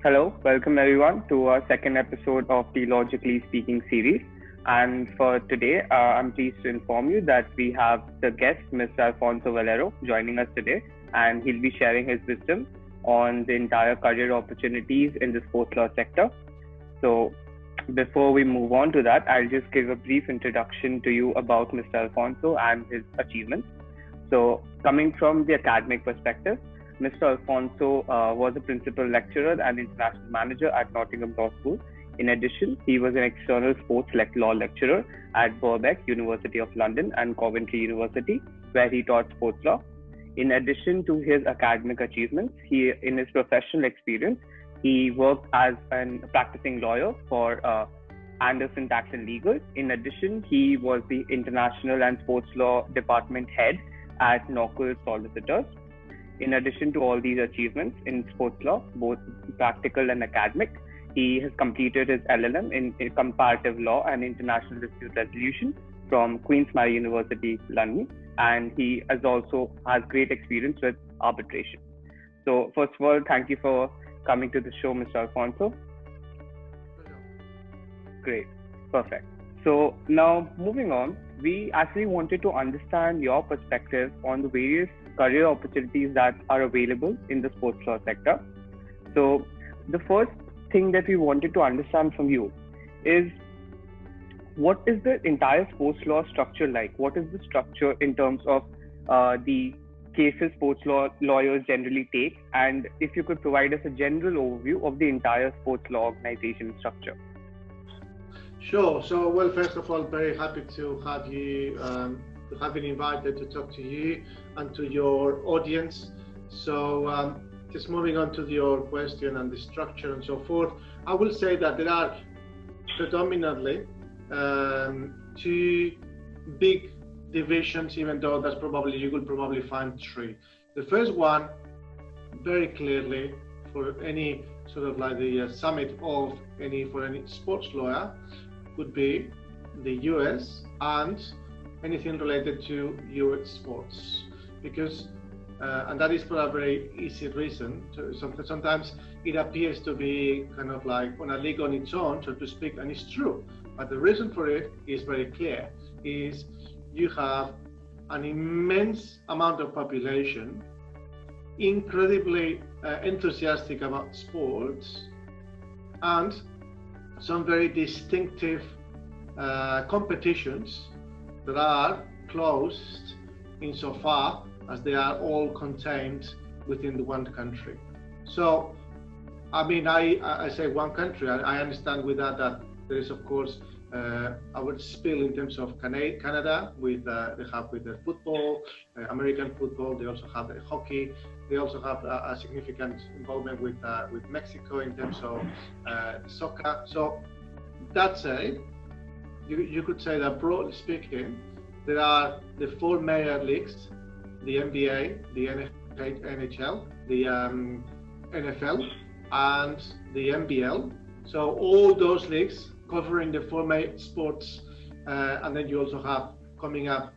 Hello, welcome everyone to our second episode of the Logically Speaking series. And for today, I'm pleased to inform you that we have the guest, Mr. Alfonso Valero, joining us today, and he'll be sharing his wisdom on the entire career opportunities in the sports law sector. So, before we move on to that, I'll just give a brief introduction to you about Mr. Alfonso and his achievements. So, coming from the academic perspective, Mr. Alfonso was a principal lecturer and international manager at Nottingham Law School. In addition, he was an external sports law lecturer at Birkbeck, University of London, and Coventry University, where he taught sports law. In addition to his academic achievements, in his professional experience, he worked as a practicing lawyer for Anderson Tax and Legal. In addition, he was the international and sports law department head at Knuckles Solicitors. In addition to all these achievements in sports law, both practical and academic, he has completed his LLM in comparative law and international dispute resolution from Queen's Mary University, London, and he also has great experience with arbitration. So first of all, thank you for coming to the show, Mr. Alfonso. Great, perfect. So now moving on, we actually wanted to understand your perspective on the various career opportunities that are available in the sports law sector. So the first thing that we wanted to understand from you is, what is the entire sports law structure like? What is the structure in terms of the cases sports law lawyers generally take? And if you could provide us a general overview of the entire sports law organization structure. Sure. So, well, first of all, very happy to have you, to have been invited to talk to you and to your audience. So, just moving on to your question and the structure and so forth, I will say that there are predominantly two big divisions, even though you will probably find three. The first one, very clearly, for any sort of like the summit of for any sports lawyer, would be the US and anything related to US sports, because and that is for a very easy reason. Sometimes it appears to be kind of like on a league on its own, so to speak, and it's true. But the reason for it is very clear: is you have an immense amount of population, incredibly enthusiastic about sports, and some very distinctive competitions that are closed insofar as they are all contained within the one country. So, I mean, I say one country. I understand with that there is, of course, our spill in terms of Canada with they have with the football, American football. They also have the hockey. They also have a significant involvement with Mexico in terms of soccer. So that said, you could say that broadly speaking, there are the four major leagues: the NBA, the NHL, the NFL, and the NBL. So all those leagues covering the four main sports, and then you also have coming up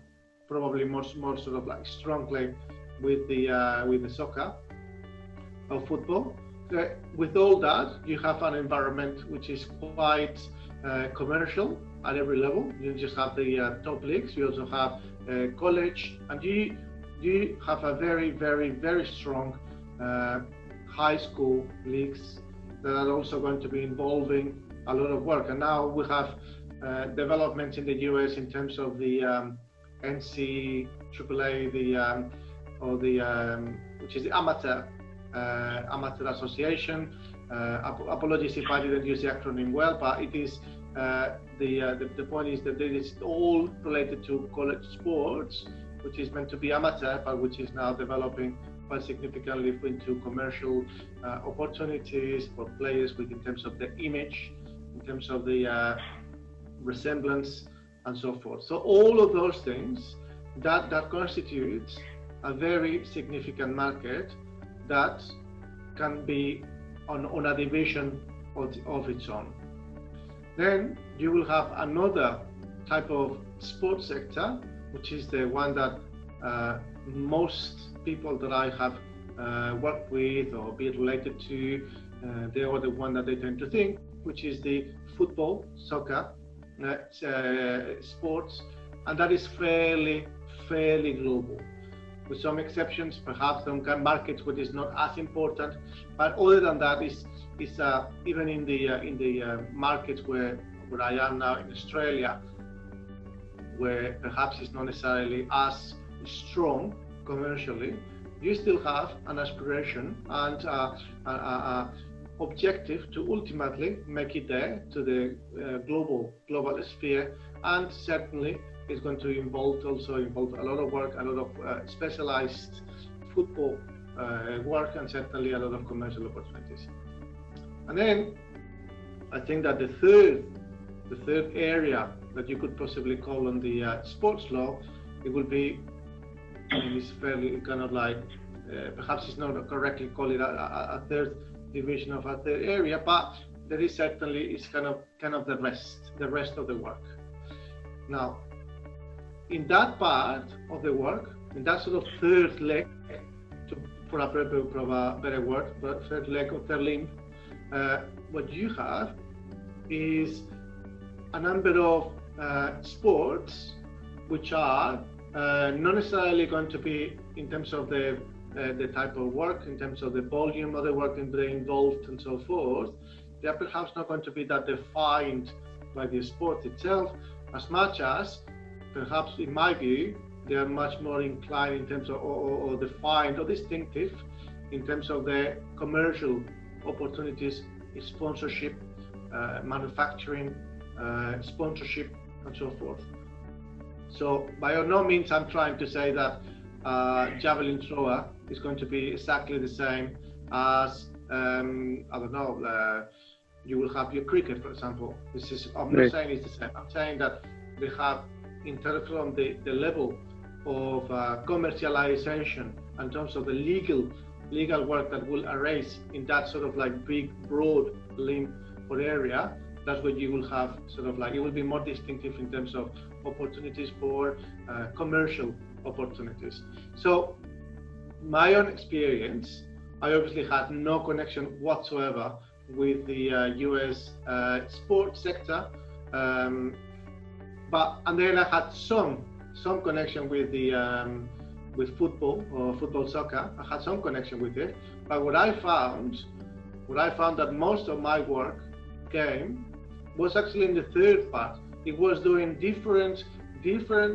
probably more sort of like strongly with the soccer or football. With all that, you have an environment which is quite commercial at every level. You just have the top leagues. You also have college, and you have a very, very, very strong high school leagues that are also going to be involving a lot of work. And now we have developments in the US in terms of the NCAA, which is the amateur association. Apologies if I didn't use the acronym well, but it is the point is that it is all related to college sports, which is meant to be amateur, but which is now developing quite significantly into commercial opportunities for players in terms of the image, in terms of the resemblance, and so forth. So all of those things that constitutes a very significant market that can be on a division of its own. Then you will have another type of sports sector, which is the one that most people that I have worked with or be related to they are the one that they tend to think, which is the football, soccer, sports, and that is fairly global. With some exceptions, perhaps some markets which is not as important, but other than that, is even in the markets where I am now in Australia, where perhaps it's not necessarily as strong commercially, you still have an aspiration and objective to ultimately make it there to the global sphere, and certainly it's going to involve a lot of work, a lot of specialized football work, and certainly a lot of commercial opportunities. And then I think that the third area that you could possibly call on the sports law, it will be, it's fairly kind of like, perhaps it's not correctly call it a third division of a third area, but there is certainly is kind of the rest of the work. Now, in that part of the work, in that sort of third leg, for a better word, third leg or third limb, what you have is a number of sports which are not necessarily going to be, in terms of the type of work, in terms of the volume of the work involved and so forth, they are perhaps not going to be that defined by the sport itself, as much as perhaps, in my view, they are much more inclined in terms of or defined or distinctive in terms of the commercial opportunities, sponsorship, manufacturing, sponsorship, and so forth. So by no means I'm trying to say that javelin thrower is going to be exactly the same as I don't know, you will have your cricket, for example. I'm not saying it's the same. I'm saying that they have, in terms of the level of commercialization, in terms of the legal work that will arise in that sort of like big, broad limb or area, that's what you will have sort of like, it will be more distinctive in terms of opportunities for commercial opportunities. So my own experience, I obviously had no connection whatsoever with the US sports sector, and then I had some connection with the with football or football soccer. I had some connection with it, but what I found that most of my work was actually in the third part. It was doing different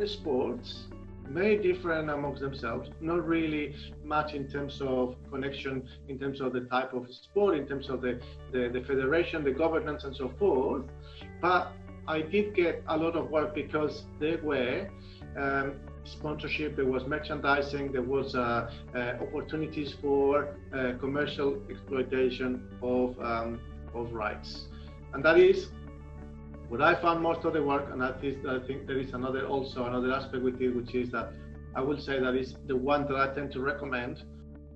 sports, very different amongst themselves, not really much in terms of connection, in terms of the type of sport, in terms of the federation, the governance, and so forth. But I did get a lot of work because there were sponsorship, there was merchandising, there was opportunities for commercial exploitation of rights, and that is what I found most of the work. And I think there is another aspect with it, which is that I will say that is the one that I tend to recommend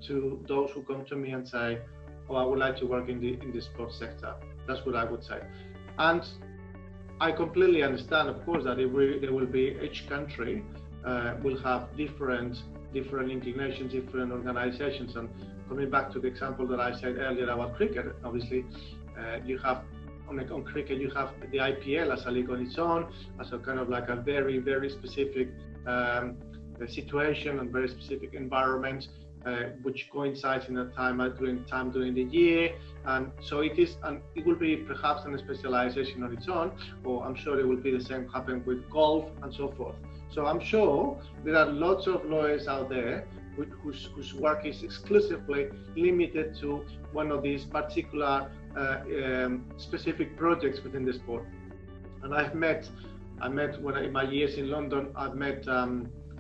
to those who come to me and say, "Oh, I would like to work in the sports sector." That's what I would say. And I completely understand, of course, that there will be, each country will have different inclinations, different organizations. And coming back to the example that I said earlier about cricket, obviously, you have on cricket, you have the IPL as a league on its own, as a kind of like a very, very specific situation and very specific environment, which coincides in a time during the year, and so it is, and it will be perhaps a specialization on its own, or I'm sure it will be the same happen with golf and so forth. So I'm sure there are lots of lawyers out there whose work is exclusively limited to one of these particular specific projects within the sport. And I met when in my years in London, I've met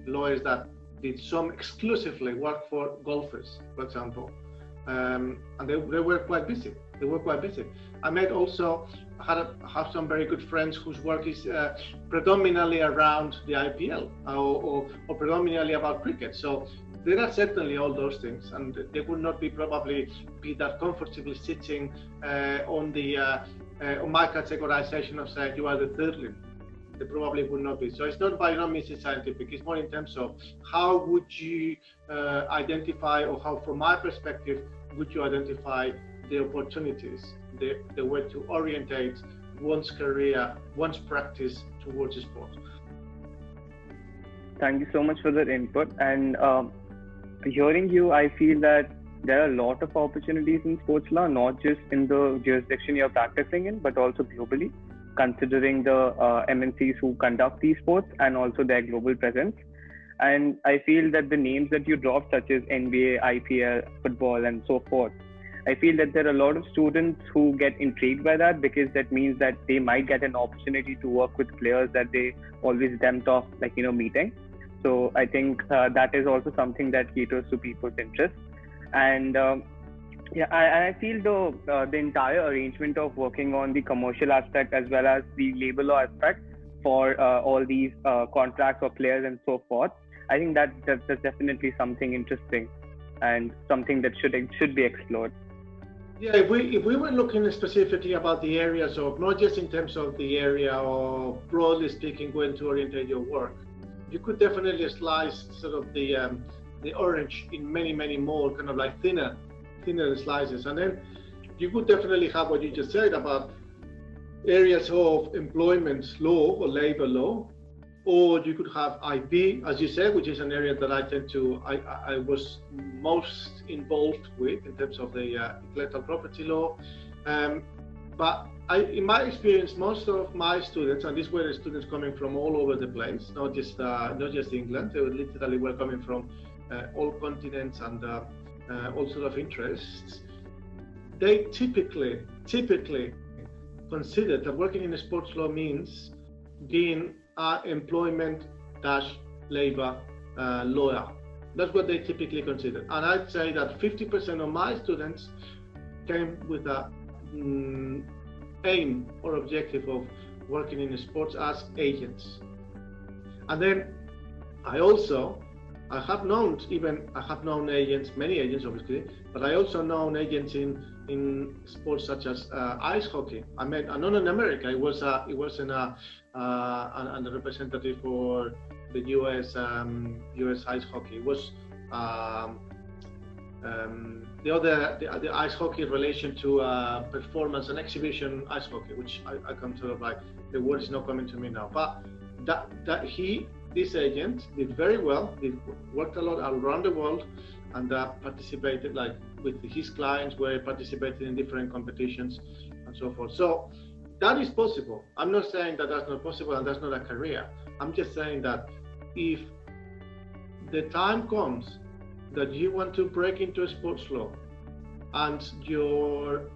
lawyers that did some exclusively work for golfers, for example, and they were quite busy. I met also, have some very good friends whose work is predominantly around the IPL or predominantly about cricket. So there are certainly all those things, and they would not probably be that comfortably sitting on my categorization of saying you are the third limb. They probably would not be. So it's not by no means scientific. It's more in terms of how would you identify, or how, from my perspective, would you identify the opportunities, the way to orientate one's career, one's practice towards sport. Thank you so much for that input. And hearing you, I feel that there are a lot of opportunities in sports law, not just in the jurisdiction you're practicing in, but also globally, considering the MNCs who conduct these sports and also their global presence. And I feel that the names that you dropped, such as NBA, IPL, football, and so forth, I feel that there are a lot of students who get intrigued by that, because that means that they might get an opportunity to work with players that they always dreamt of, meeting. So I think that is also something that caters to people's interest. And I feel the entire arrangement of working on the commercial aspect as well as the labor law aspect for all these contracts or players and so forth, I think that's definitely something interesting and something that should be explored. Yeah, if we were looking specifically about the areas of, not just in terms of the area or broadly speaking, when to orientate your work, you could definitely slice sort of the orange in many more kind of like thinner slices, and then you could definitely have what you just said about areas of employment law or labor law, or you could have IP, as you said, which is an area that I was most involved with in terms of the intellectual property law. But in my experience, most of my students, and these were students coming from all over the place, not just England, they were literally were coming from all continents and all sort of interests. They typically consider that working in sports law means being employment-labor lawyer. That's what they typically consider. And I'd say that 50% of my students came with a aim or objective of working in sports as agents. And then I have known agents, many agents obviously, but I also known agents in sports such as ice hockey. I met not in America. It was in a representative for the US ice hockey. It was the ice hockey in relation to performance and exhibition ice hockey, which I come to like the word is not coming to me now. But this agent did very well. He worked a lot around the world and participated with his clients, where he participated in different competitions and so forth. So that is possible. I'm not saying that that's not possible and that's not a career. I'm just saying that if the time comes that you want to break into a sports law and your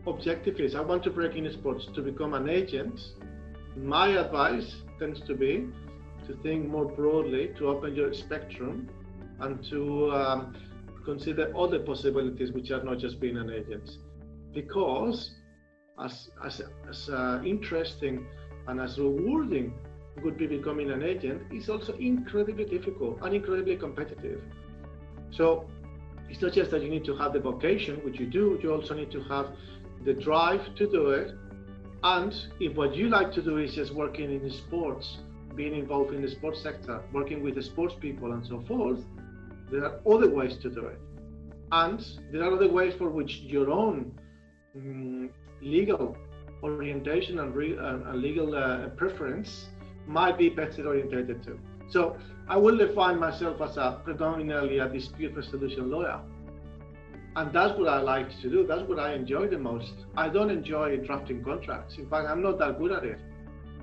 objective is, I want to break into sports to become an agent, my advice tends to be to think more broadly, to open your spectrum, and to consider other possibilities which are not just being an agent. Because as interesting and as rewarding would be becoming an agent, is also incredibly difficult and incredibly competitive. So it's not just that you need to have the vocation, which you do, you also need to have the drive to do it. And if what you like to do is just working in sports, being involved in the sports sector, working with the sports people and so forth, there are other ways to do it. And there are other ways for which your own legal orientation and legal preference might be better orientated to. So I will define myself as predominantly a dispute resolution lawyer. And that's what I like to do. That's what I enjoy the most. I don't enjoy drafting contracts. In fact, I'm not that good at it,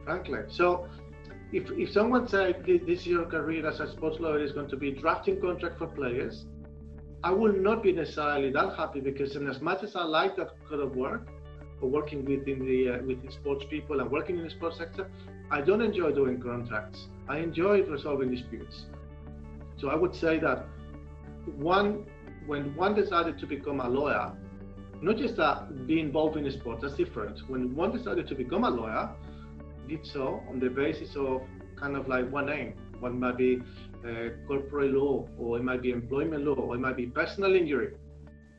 frankly. So if someone said this year career as a sports lawyer is going to be drafting contract for players, I will not be necessarily that happy, because in as much as I like that kind of work, or working with the sports people and working in the sports sector, I don't enjoy doing contracts. I enjoy resolving disputes. So I would say that when one decided to become a lawyer, not just be involved in sport, that's different. When one decided to become a lawyer, did so on the basis of kind of like one aim. One might be corporate law, or it might be employment law, or it might be personal injury, it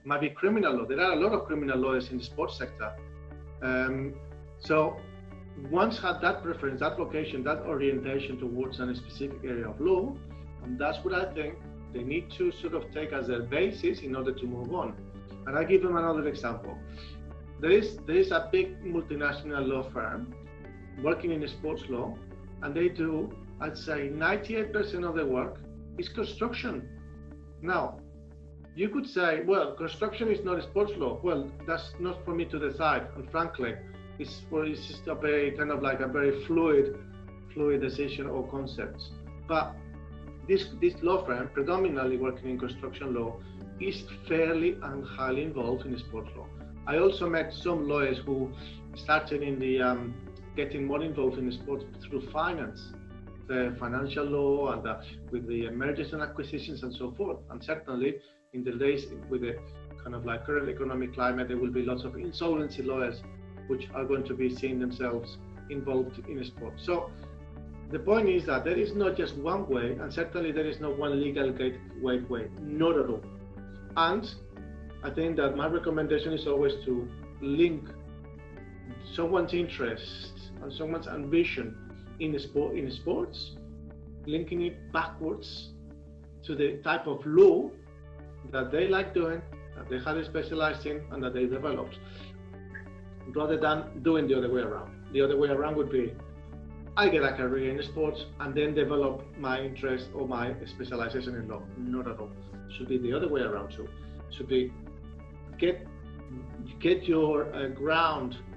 might be criminal law. There are a lot of criminal lawyers in the sports sector. So once had that preference, that vocation, that orientation towards a specific area of law, and that's what I think they need to sort of take as their basis in order to move on. And I give them another example. There is a big multinational law firm working in sports law, and they do, I'd say, 98% of their work is construction. Now, you could say, well, construction is not sports law. Well, that's not for me to decide. And frankly, it's just a very kind of like a very fluid decision or concepts. But this law firm, predominantly working in construction law, is fairly and highly involved in sports law. I also met some lawyers who started in the getting more involved in sports through finance, the financial law, and with the mergers and acquisitions and so forth. And certainly in the days with the kind of like current economic climate, there will be lots of insolvency lawyers which are going to be seeing themselves involved in sports. So the point is that there is not just one way, and certainly there is not one legal gateway way, not at all. And I think that my recommendation is always to link someone's interest and someone's ambition in sports, linking it backwards to the type of law that they like doing, that they have specialized in, and that they developed, rather than doing the other way around. The other way around would be, I get a career in sports and then develop my interest or my specialization in law. Not at all. It should be the other way around too. It should be get your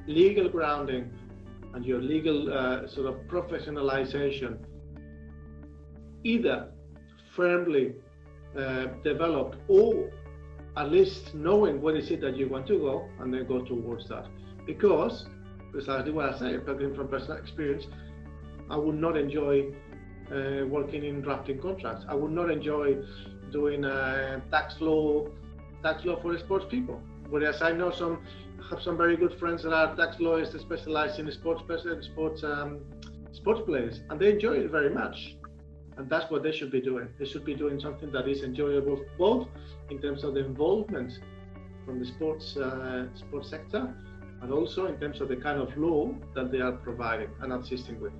legal grounding and your legal sort of professionalization either firmly developed, or at least knowing what is it that you want to go, and then go towards that. Because precisely what I say, talking from personal experience, I would not enjoy working in drafting contracts. I would not enjoy doing tax law for sports people. Whereas I have some very good friends that are tax lawyers that specialize in sports players, and they enjoy it very much. And that's what they should be doing. They should be doing something that is enjoyable, both in terms of the involvement from the sports sector, and also in terms of the kind of law that they are providing and assisting with.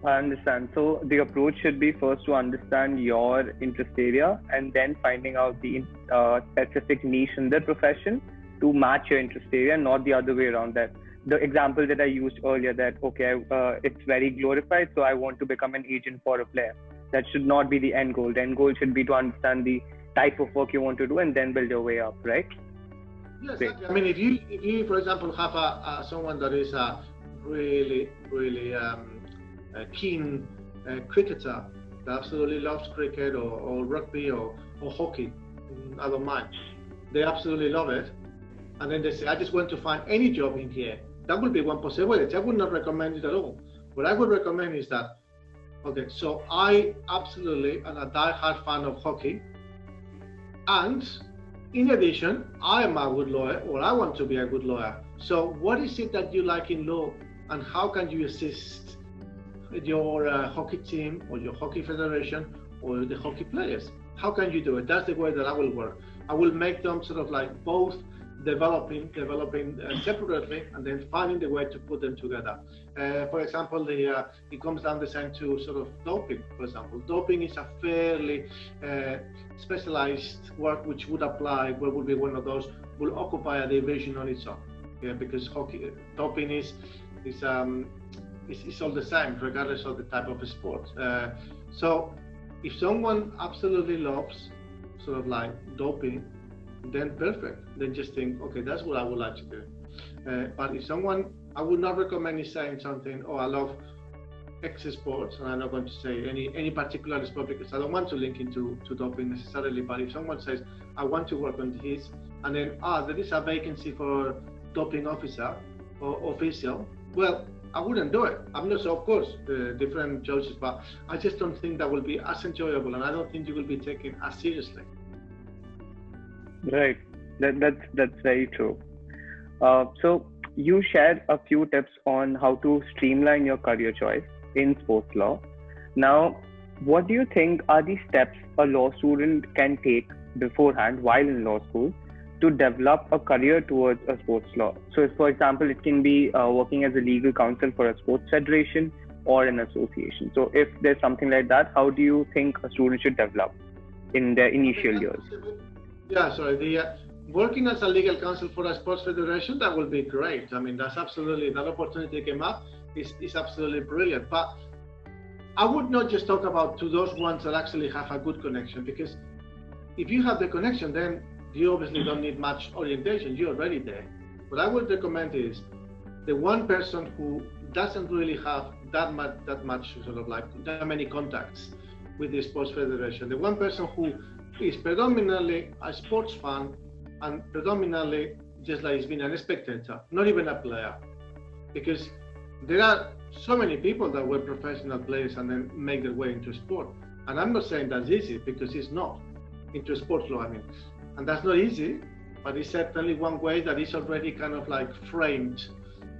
I understand. So the approach should be first to understand your interest area, and then finding out the specific niche in the profession to match your interest area, not the other way around. That the example that I used earlier, that okay, it's very glorified, so I want to become an agent for a player. That should not be the end goal. The end goal should be to understand the type of work you want to do and then build your way up, right? Yes, exactly. I mean, if you for example have someone that is a really keen cricketer that absolutely loves cricket or rugby or hockey, I don't mind. They absolutely love it, and then they say, I just want to find any job in here. That would be one possibility. I would not recommend it at all. What I would recommend is that, okay, so I absolutely am a die-hard fan of hockey, and in addition, I am a good lawyer, or I want to be a good lawyer. So what is it that you like in law, and how can you assist your hockey team or your hockey federation or the hockey players? How can you do it? That's the way that I will work. I will make them sort of like both developing separately, and then finding the way to put them together. For example, it comes down the same to sort of doping. For example, doping is a fairly specialized work which would apply, what would be one of those, will occupy a division on its own. Yeah, because doping is all the same, regardless of the type of sport. So if someone absolutely loves sort of like doping, then perfect. Then just think, okay, that's what I would like to do. But if someone, I would not recommend you saying something, oh, I love X sports, and I'm not going to say any particular sport because I don't want to link into doping necessarily. But if someone says, I want to work on this, and then there is a vacancy for doping officer or official, well, I wouldn't do it. I'm not so, of course, different choices, but I just don't think that will be as enjoyable, and I don't think you will be taken as seriously. Right. That's very true. So you shared a few tips on how to streamline your career choice in sports law. Now, what do you think are the steps a law student can take beforehand while in law school to develop a career towards a sports law? So, for example, it can be working as a legal counsel for a sports federation or an association. So if there's something like that, how do you think a student should develop in their initial years? Yeah, sorry. working as a legal counsel for a sports federation, that would be great. I mean, that's absolutely, that opportunity came up is absolutely brilliant. But I would not just talk about to those ones that actually have a good connection, because if you have the connection, then you obviously don't need much orientation. You're already there. What I would recommend is the one person who doesn't really have that much sort of like that many contacts with the sports federation, the one person who is predominantly a sports fan and predominantly just like he's been a spectator, not even a player, because there are so many people that were professional players and then make their way into sport. And I'm not saying that's easy, because it's not, into sports law, I mean. And that's not easy, but it's certainly one way that is already kind of like framed.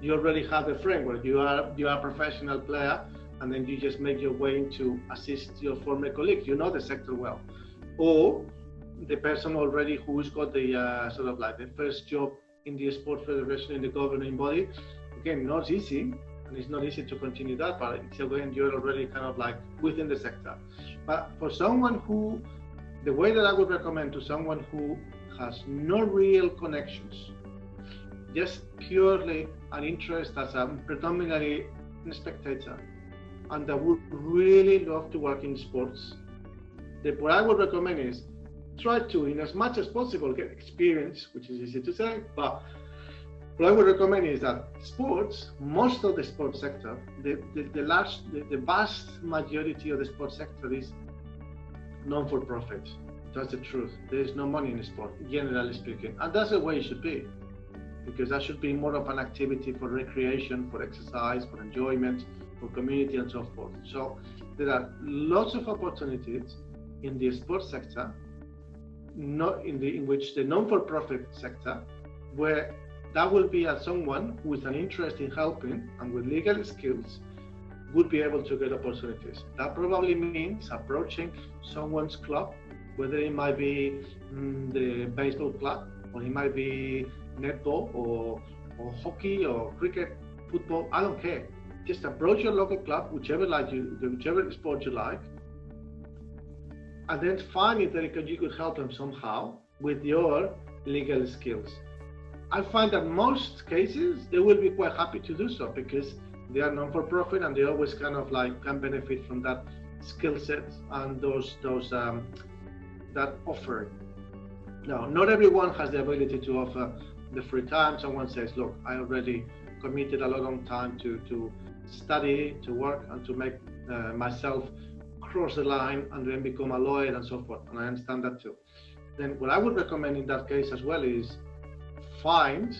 You already have the framework. You are a professional player, and then you just make your way to assist your former colleagues. You know the sector well. Or the person already who's got the sort of like the first job in the sports federation, in the governing body. Again, not easy, and it's not easy to continue that, but it's again, you're already kind of like within the sector. But for someone who, the way that I would recommend to someone who has no real connections, just purely an interest as a predominantly spectator, and that would really love to work in sports, what I would recommend is try to, in as much as possible, get experience, which is easy to say, but what I would recommend is that sports, most of the sports sector, the vast majority of the sports sector is non-for-profit. That's the truth. There is no money in sport, generally speaking, and that's the way it should be, because that should be more of an activity for recreation, for exercise, for enjoyment, for community, and so forth. So there are lots of opportunities in the sports sector, in which the non-for-profit sector, where that will be as someone with an interest in helping and with legal skills would be able to get opportunities. That probably means approaching someone's club, whether it might be the baseball club, or it might be netball, or hockey, or cricket, football, I don't care. Just approach your local club, whichever sport you like, and then find if you could help them somehow with your legal skills. I find that most cases they will be quite happy to do so, because they are non-for-profit and they always kind of like can benefit from that skill set and that offering. Now, not everyone has the ability to offer the free time. Someone says, look, I already committed a lot of time to study, to work, and to make myself cross the line and then become a lawyer and so forth, and I understand that too. Then what I would recommend in that case as well is find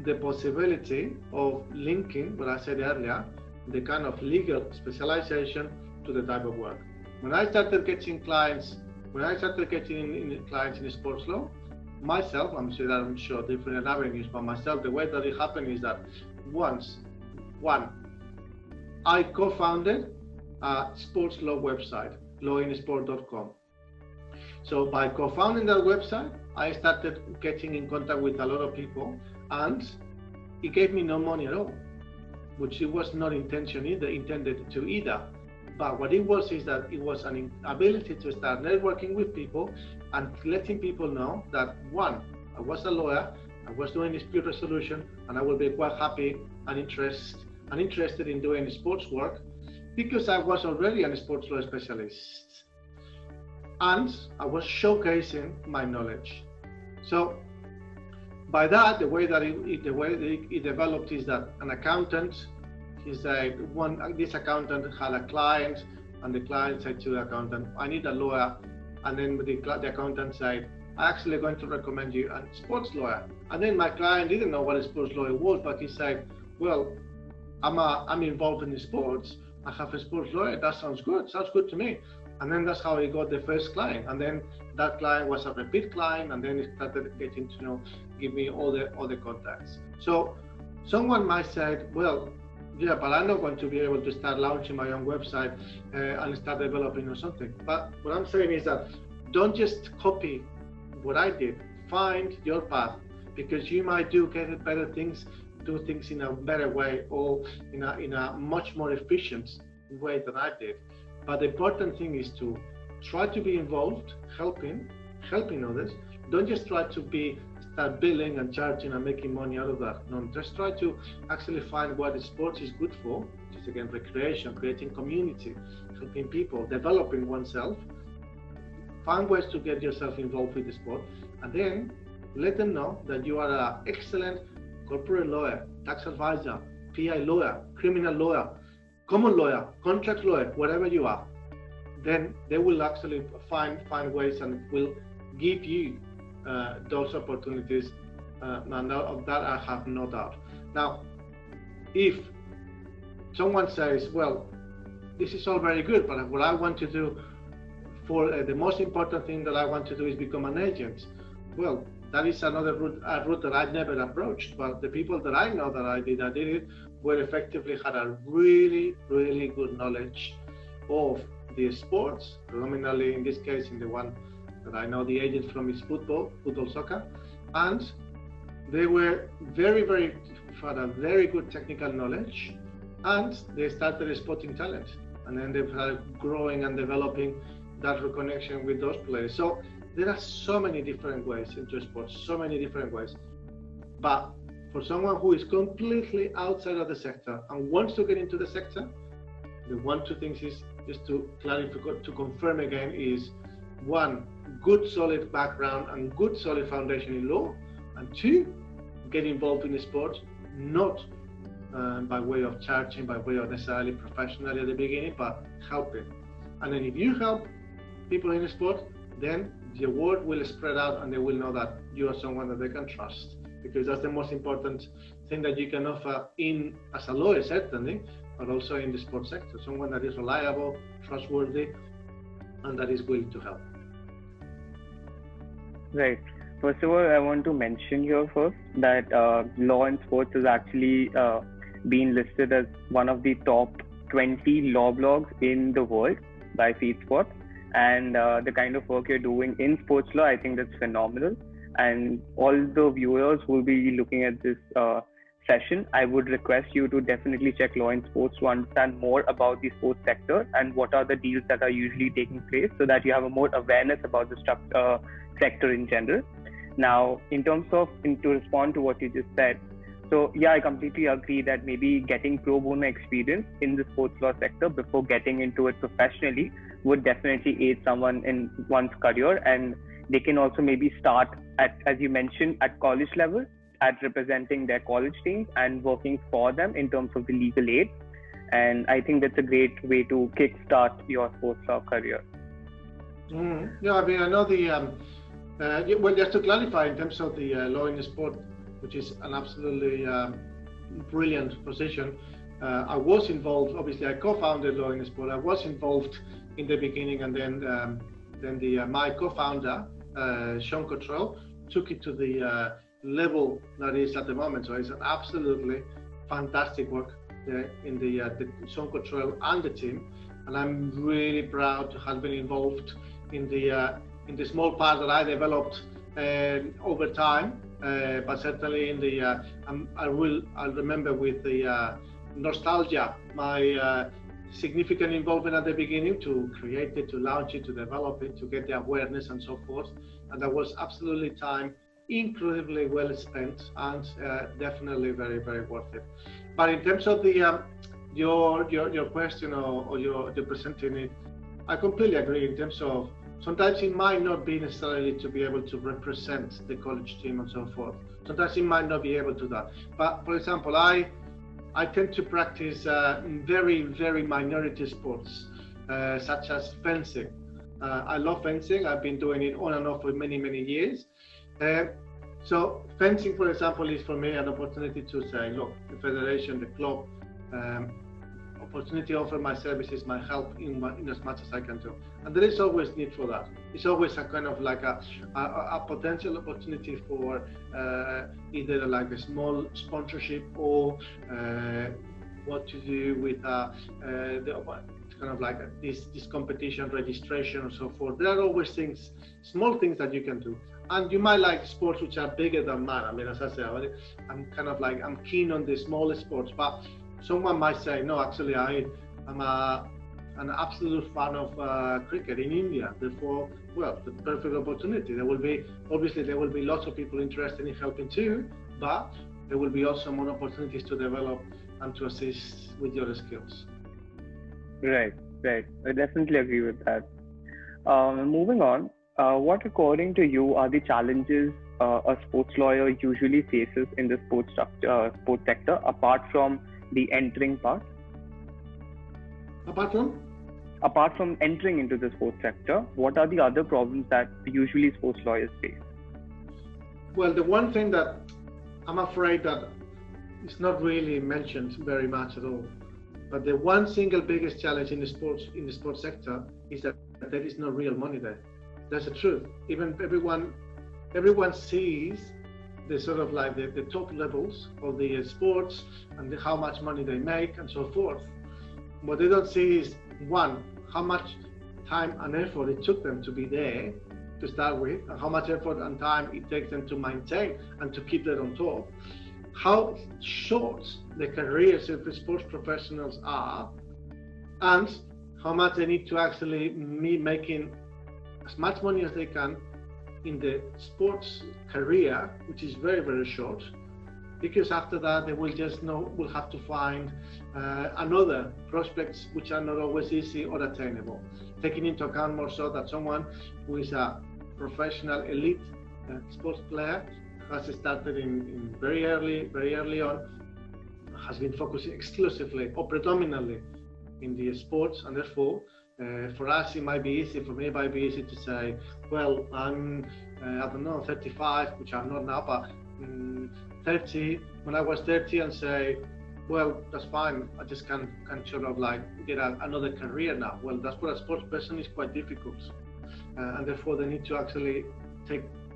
the possibility of linking what I said earlier, the kind of legal specialization to the type of work. When I started getting clients, in sports law, myself, I'm sure different avenues, but myself, the way that it happened is that one, I co-founded a sports law website, LawInSport.com. So by co-founding that website, I started getting in contact with a lot of people, and it gave me no money at all, which it was not intended to either. But what it was is that it was an ability to start networking with people and letting people know that, one, I was a lawyer, I was doing dispute resolution, and I would be quite happy and interested in doing sports work, because I was already a sports law specialist, and I was showcasing my knowledge. So by that, the way it developed is that an accountant, this accountant had a client, and the client said to the accountant, I need a lawyer. And then the accountant said, I'm actually going to recommend you a sports lawyer. And then my client didn't know what a sports lawyer was, but he said, well, I'm involved in sports, I have a sports lawyer, that sounds good to me. And then that's how he got the first client. And then that client was a repeat client, and then he started getting to give me all the contacts. So someone might say, well, yeah, but I'm not going to be able to start launching my own website and start developing or something. But what I'm saying is that don't just copy what I did. Find your path, because you might do things in a better way, or in a much more efficient way than I did. But the important thing is to try to be involved, helping others, don't just try to start billing and charging and making money out of that. No, just try to actually find what the sport is good for, which is again recreation, creating community, helping people, developing oneself. Find ways to get yourself involved with the sport, and then let them know that you are an excellent corporate lawyer, tax advisor, PI lawyer, criminal lawyer, common lawyer, contract lawyer, whatever you are. Then they will actually find ways and will give you those opportunities, and of that I have no doubt. Now, if someone says, well, this is all very good, but what I want to do the most important thing that I want to do is become an agent. Well, that is another route that I've never approached, but the people that I know that I did it, were effectively had a really, really good knowledge of the sports, predominantly in this case, in the one that I know the agent from is football, soccer, and they were had a very good technical knowledge, and they started spotting talent, and then they started growing and developing that reconnection with those players. So there are so many different ways into sports, so many different ways. But for someone who is completely outside of the sector and wants to get into the sector, the two things is just to clarify, to confirm again, is one, good solid background and good solid foundation in law, and two, get involved in the sport, not by way of charging, by way of necessarily professionally at the beginning, but helping. And then if you help people in the sport, then the word will spread out and they will know that you are someone that they can trust, because that's the most important thing that you can offer in as a lawyer, certainly, but also in the sports sector, someone that is reliable, trustworthy, and that is willing to help. Right. First of all, I want to mention here first that Law in Sports is actually being listed as one of the top 20 law blogs in the world by FeedSpot. And the kind of work you're doing in sports law, I think that's phenomenal. And all the viewers who will be looking at this session, I would request you to definitely check Law in Sports to understand more about the sports sector and what are the deals that are usually taking place, so that you have a more awareness about the sector in general. Now, to respond to what you just said, so yeah, I completely agree that maybe getting pro bono experience in the sports law sector before getting into it professionally would definitely aid someone in one's career, and they can also maybe start at, as you mentioned, at college level, at representing their college teams and working for them in terms of the legal aid. And I think that's a great way to kickstart your sports law career. Yeah, I mean, I know well, just to clarify in terms of the Law in Sport, which is an absolutely brilliant position. I was involved, obviously I co-founded Law in Sport. I was involved in the beginning, and then my co-founder, Sean Cottrell, took it to the level that is at the moment. So it's an absolutely fantastic work in the Sean Cottrell and the team. And I'm really proud to have been involved in the small part that I developed over time. But certainly in the, I'll remember with the nostalgia, my significant involvement at the beginning to create it, to launch it, to develop it, to get the awareness and so forth. And that was absolutely time incredibly well spent, and definitely very, very worth it. But in terms of the your question or your presenting it, I completely agree in terms of sometimes it might not be necessarily to be able to represent the college team and so forth. Sometimes it might not be able to that. But for example, I tend to practice very, very minority sports, such as fencing. I love fencing. I've been doing it on and off for many, many years. So fencing, for example, is for me an opportunity to say, look, the federation, the club, opportunity to offer my services, my help in as much as I can do. And there is always need for that. It's always a kind of like a potential opportunity for either like a small sponsorship or what to do with kind of like this competition registration and so forth. There are always things, small things that you can do. And you might like sports which are bigger than mine. I mean, as I say, I'm kind of like, I'm keen on the smaller sports, but someone might say, no, actually, I'm an absolute fan of cricket in India. Therefore, well, the perfect opportunity. There will be lots of people interested in helping too, but there will be also more opportunities to develop and to assist with your skills. Right. I definitely agree with that. Moving on, what according to you are the challenges a sports lawyer usually faces in the sports sector, apart from the entering part? Apart from entering into the sports sector, what are the other problems that usually sports lawyers face? Well, the one thing that I'm afraid that is not really mentioned very much at all, but the one single biggest challenge in the sports sector is that there is no real money there. That's the truth. Even everyone sees the sort of like the top levels of the sports and how much money they make and so forth. What they don't see is, one, how much time and effort it took them to be there to start with, and how much effort and time it takes them to maintain and to keep that on top. How short the careers of the sports professionals are, and how much they need to actually be making as much money as they can in the sports career, which is very, very short, because after that they will have to find another prospects which are not always easy or attainable, taking into account more so that someone who is a professional elite sports player has started in very early on, has been focusing exclusively or predominantly in the sports, and therefore for us it might be easy, for me it might be easy to say, well, I'm I don't know, 35, which I'm not now, but 30, when I was 30, and say, well, that's fine, I just can sort of like get another career now. Well, that's for a sports person is quite difficult, and therefore they need to actually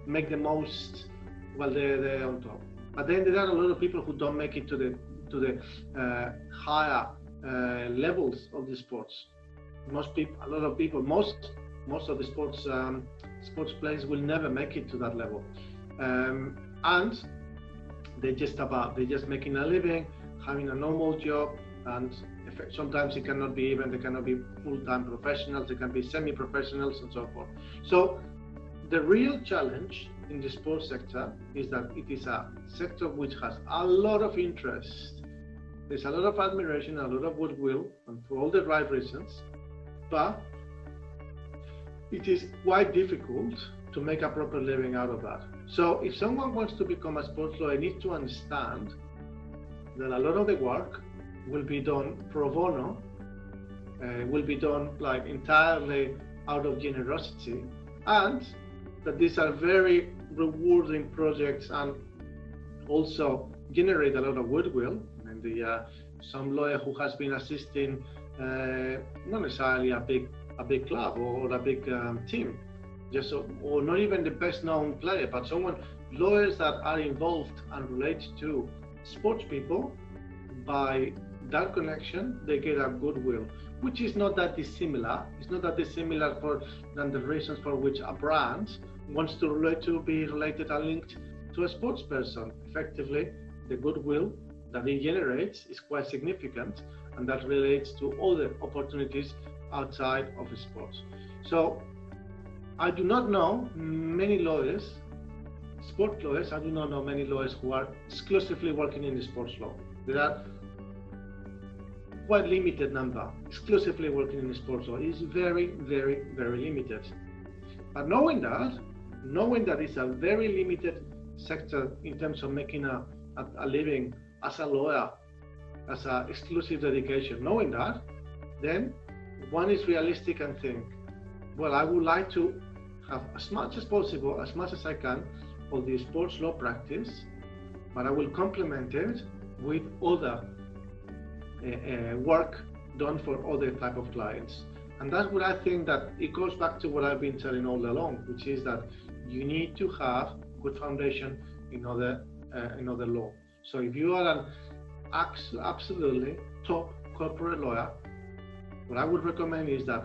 make the most while they're on top. But then there are a lot of people who don't make it to the higher levels of the sports. Most of the sports players will never make it to that level, and they're just making a living, having a normal job, and sometimes they cannot be full-time professionals, they can be semi-professionals and so forth. So the real challenge in the sports sector is that it is a sector which has a lot of interest. There's a lot of admiration, a lot of goodwill, and for all the right reasons, but it is quite difficult to make a proper living out of that. So if someone wants to become a sports lawyer, needs to understand that a lot of the work will be done pro bono, will be done like entirely out of generosity, and that these are very rewarding projects and also generate a lot of goodwill. And some lawyer who has been assisting not necessarily a big club or a big team, or not even the best known player, but lawyers that are involved and relate to sports people, by that connection they get a goodwill, which is not that dissimilar. It's not that dissimilar than the reasons for which a brand wants to be related and linked to a sports person. Effectively, the goodwill that it generates is quite significant, and that relates to all the opportunities outside of sports. So I do not know many lawyers, sport lawyers, I do not know many lawyers who are exclusively working in the sports law. There are quite limited number exclusively working in the sports law. It is very, very, very limited. But knowing that it's a very limited sector in terms of making a living as a lawyer, as an exclusive dedication, knowing that, then one is realistic and think, well, I would like to have as much as possible, as much as I can, of the sports law practice, but I will complement it with other work done for other type of clients. And that's what I think that it goes back to what I've been telling all along, which is that you need to have good foundation in other law. So if you are an absolutely top corporate lawyer, what I would recommend is that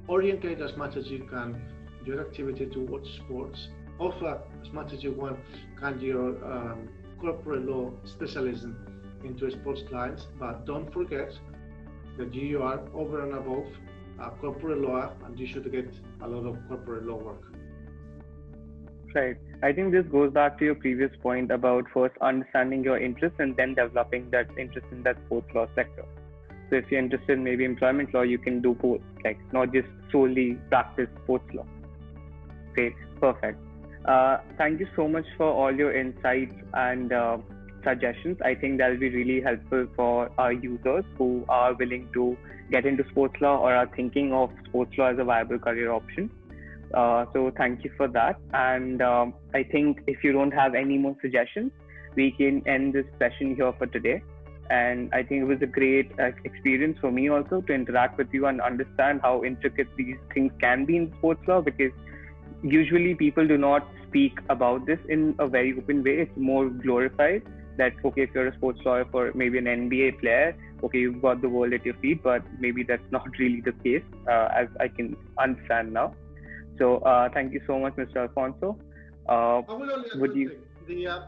orientate as much as you can your activity towards sports, offer as much as you can your corporate law specialism into sports clients, but don't forget that you are over and above a corporate lawyer, and you should get a lot of corporate law work. Right. I think this goes back to your previous point about first understanding your interest and then developing that interest in that sports law sector. So if you're interested in maybe employment law, you can do both, like not just solely practice sports law. Great. Perfect. Thank you so much for all your insights and suggestions. I think that will be really helpful for our users who are willing to get into sports law or are thinking of sports law as a viable career option. So thank you for that. And I think if you don't have any more suggestions, we can end this session here for today. And I think it was a great experience for me also to interact with you and understand how intricate these things can be in sports law, because usually people do not speak about this in a very open way. It's more glorified that, okay, if you're a sports lawyer for maybe an NBA player, okay, you've got the world at your feet, but maybe that's not really the case, as I can understand now. So thank you so much, Mr. Alfonso. I will only add the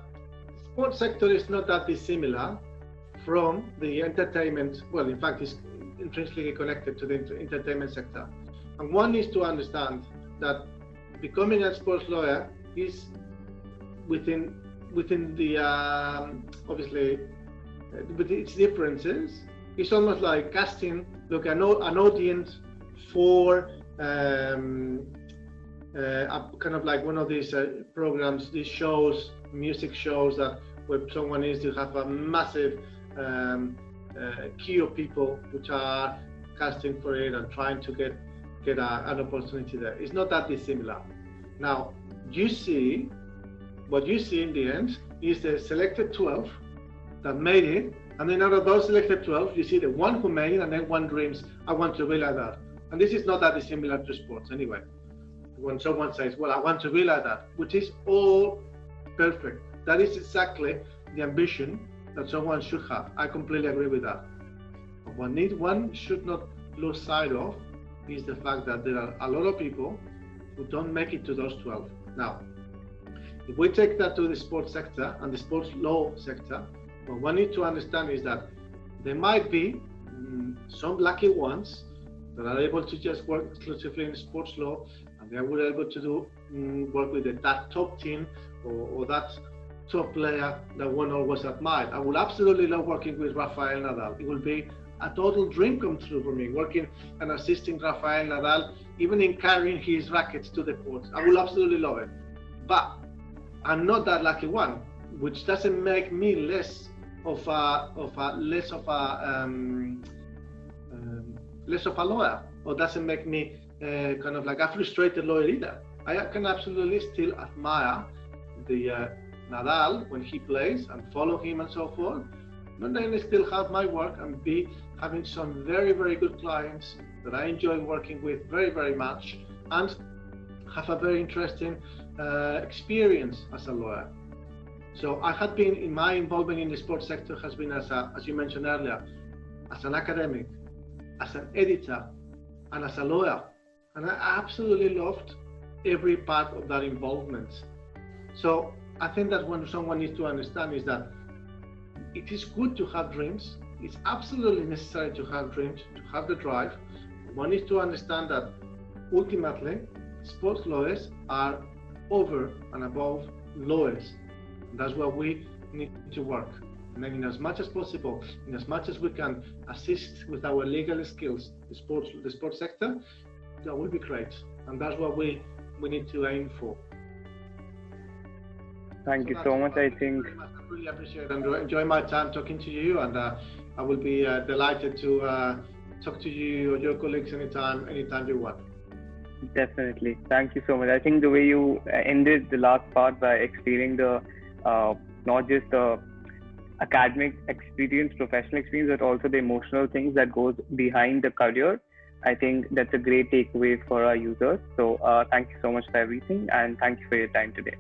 sports sector is not that dissimilar from the entertainment. Well, in fact, it's intrinsically connected to the entertainment sector. And one needs to understand that becoming a sports lawyer is within the obviously with its differences. It's almost like casting an audience for kind of like one of these programs, these shows, music shows, that where someone needs to have a massive queue of people which are casting for it and trying to get an opportunity there. It's not that dissimilar. Now, what you see in the end is the selected 12 that made it, and then out of those selected 12, you see the one who made it, and then one dreams, I want to be like that. And this is not that dissimilar to sports anyway. When someone says, well, I want to be like that, which is all perfect. That is exactly the ambition that someone should have. I completely agree with that. But one should not lose sight of is the fact that there are a lot of people who don't make it to those 12. Now, if we take that to the sports sector and the sports law sector, what one needs to understand is that there might be some lucky ones that are able to just work exclusively in sports law, and they were able to do work with that top team or that top player that one always admired. I would absolutely love working with Rafael Nadal. It will be a total dream come true for me, working and assisting Rafael Nadal, even in carrying his rackets to the court. I will absolutely love it. But I'm not that lucky one, which doesn't make me less of a lawyer, or doesn't make me kind of like a frustrated lawyer either. I can absolutely still admire the Nadal when he plays and follow him and so forth, but then I still have my work and be having some very, very good clients that I enjoy working with very, very much, and have a very interesting experience as a lawyer. So I had been, in my involvement in the sports sector has been as you mentioned earlier, as an academic, as an editor, and as a lawyer. And I absolutely loved every part of that involvement. So I think that when someone needs to understand is that it is good to have dreams. It's absolutely necessary to have dreams, to have the drive. One needs to understand that ultimately sports lawyers are over and above lawyers. And that's where we need to work. And then in as much as possible, in as much as we can assist with our legal skills, the sports sector, that will be great. And that's what we need to aim for. Thank you so much. I think I really appreciate and enjoy my time talking to you, and I will be delighted to talk to you or your colleagues anytime you want. Definitely. Thank you so much. I think the way you ended the last part by explaining the not just the academic experience, professional experience, but also the emotional things that goes behind the career, I think that's a great takeaway for our users. So thank you so much for everything, and thank you for your time today.